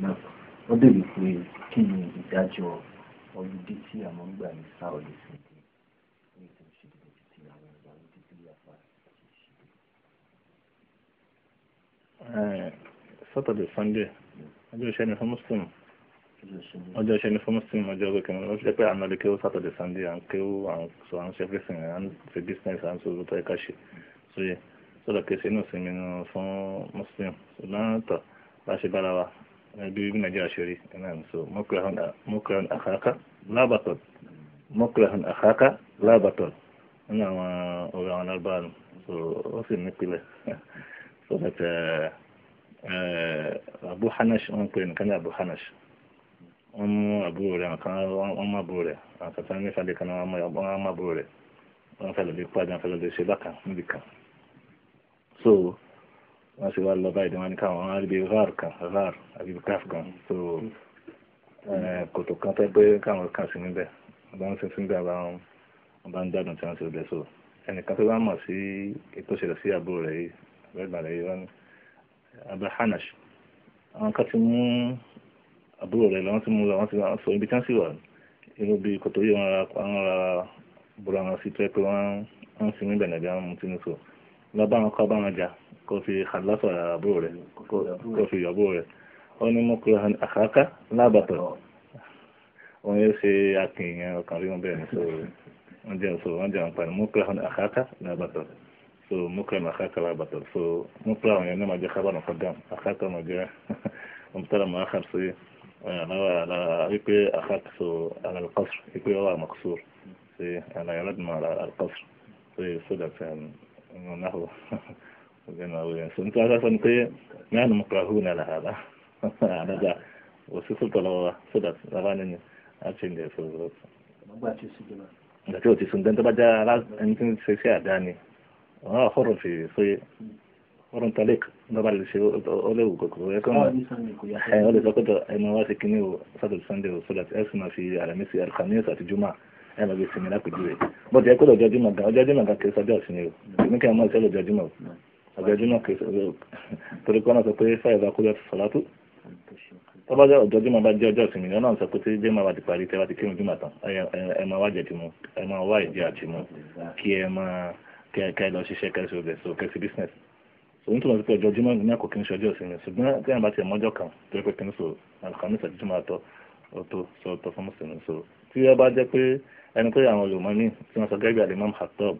náà wọ́n béèrè pé kí ni ìdájọ́ ọlùdí tí àwọn gbà ní sáọ̀lì sí ní ìtàn ìṣèdìbò títí àwọn ìgbà ọlùdí tí yàpá Saturday Sunday ọjọ́ iṣẹ́ ni fún Muslim ọjọ́ iṣẹ́ ni fún Muslim ọjọ́ ọgbẹ́ kìnnìún ó fi jẹ́ pé àwọn ọdún kéwú Saturday Sunday à ń kéwú à ń sọ à ń ṣe everything à ń ṣe business à ń sọ olùtọ́ ẹ̀ka ṣe sóye sọ́dọ̀ kẹsì inú sinmi fún Muslim ṣùgbọ́n tọ̀ bá ṣe bára wa bí Nàìjíríà ṣe rí ẹ̀nà so mukrahun akhaka lábàtọ̀ mukrahun akhaka lábàtọ̀ nínú àwọn orí àwọn alábàárù so ó sì nípìnlẹ̀ so that Abu Hanash wọ́n pè nìkan ní Abu Hanash wọ́n mú àbúrò rẹ̀ wọ́n mú àbúrò rẹ̀ àtàtà ní ìfàdé kan wọ́n mú àbúrò rẹ̀ wọ́n fẹ́ lọ́dẹ pàdé wọ́n fẹ́ lọ́dẹ ṣe bákan níbi kan so wọ́n sì wá lọ báyìí wọ́n ní káwọn wọ́n rí bí rar àbí káf kan so kòtò kan tẹ́ pé káwọn kan sí níbẹ̀ wọ́n bá ń sin síbẹ̀ wọ́n bá ń dádùn tí wọ́n sì bẹ̀ so ẹnìkan tó bá mọ̀ sí ètò ìṣẹ̀lẹ̀ sí àbúrò rẹ̀ yìí rẹ́gbà rẹ̀ yìí wọ́n ní Abu Hanash àwọn kan ti mú àbúrò rẹ̀ lọ́wọ́ tí mú lọ wọ́n ti sọ ibi tí wọ́n sì wà inú bí kòtò yìí wọ́n ra bùrọ̀ wọn sí pé wọ́n sì níbẹ̀ nàbí àwọn mutí ní so lọ́ba wọn kọ́ bá wọn jà kó fi xalásọ̀ àbúrò rẹ̀ kó fi yọ àbúrò rẹ̀ ó ní mukrahun akhaka lábàtọ̀ wọ́n yóò ṣe akìnyẹn ọkàn rí wọn bẹ́ẹ̀ ni so wọ́n jẹ́ àǹfààní mukrahun akhaka lábàtọ̀ so mukrahun akhaka lábàtọ̀ so mukrahun yẹn ní ma jẹ́ kábà muqaddam akhaka ma jẹ́ mubtada mu'akhkhar sí على يبقى أخذت على القصر يبقى هو مقصور في على يردنا على القصر في صدق إنه سنت أساسا في نحن مكرهون لهذا على ذا وسيسلت له صدق أغاني أشين دي صدق لا توتي سندن تبجا لا يمكن سيسيا داني خر في ورن طليق نبع الشيء أولو كوكو يكون أولو سقط مواسك كنيو صدر سندي وصلت أسمى في على مسي الخميس الجمعة أنا بيسمينا كجوي بدي أقول أجاجما كيس أجاج سنيو يمكن ما يسأل أجاجما كيس تريكونا سقطي فإذا قلت الصلاة طبعا أجاجما بعد أجاج سنيو أنا سقطي جما بعد باري تبعت كيم جمعة أما واجتمو أما واجتمو كي أما كي لو شيء كيسو بس كيس بيزنس nítorí wọn ti pé ọjọ́ Jímọ̀ ní àkókò ní ṣọjọ́ ìsinmi ṣùgbọ́n tí wọn bá ti mọ́jọ́ kan tó yẹ pé kìíní so alhamis àti Jímọ̀ àtọ́ ọ̀tọ̀ sọ ọ̀tọ̀ fún mùsùlùmí so tí wọ́n bá jẹ́ pé ẹni pé àwọn olùmọ̀ ní tí wọ́n sọ gẹ́gẹ́ àlè Imam Khattab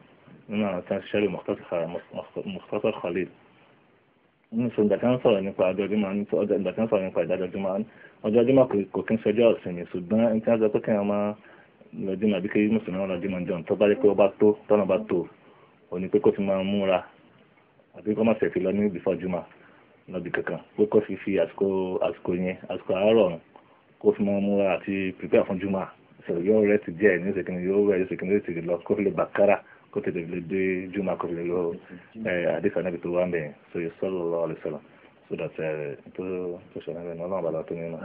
nínú àwọn tí wọ́n ṣiṣẹ́ rí Mukhtasar Khalil nínú sọ ìgbà tí wọ́n sọ̀rọ̀ nípa ọjọ́ Jímọ̀ ìgbà tí wọ́n sọ̀rọ̀ nípa ìdájọ́ Jímọ̀ ọjọ́ Jímọ̀ kò kí ń ṣọjọ́ ìsinmi ṣùgbọ́n ẹni tí wọ́n sọ pé kí wọ́n máa lọ Jímọ̀ àbí kí mùsùlùmí wọn lọ Jímọ̀ jọ tó bá jẹ́ pé ó bá tó tọ́nà bá tó òní pé kó ti máa múra àbí kọ́ máa ṣẹ̀fì lọ ní before Juma lọ́bì kankan pé kó fi àsìkò yẹn àsìkò àárọ̀ kó fi máa múra àti prepare fún Juma sọ̀rọ̀ yóò rẹ̀ ti díẹ̀ ní ìṣèkìnnì yóò rẹ̀ ìṣèkìnnì yóò ti lọ kó fi lè bàkárà kó tètè lè dé Juma kó fi lè lọ àdìsá níbi tó wà ń bẹ̀yẹn so yóò sallallahu alaihi wasallam so that tó ṣẹlẹ̀ náà ọlọ́run bàbá tó nínú.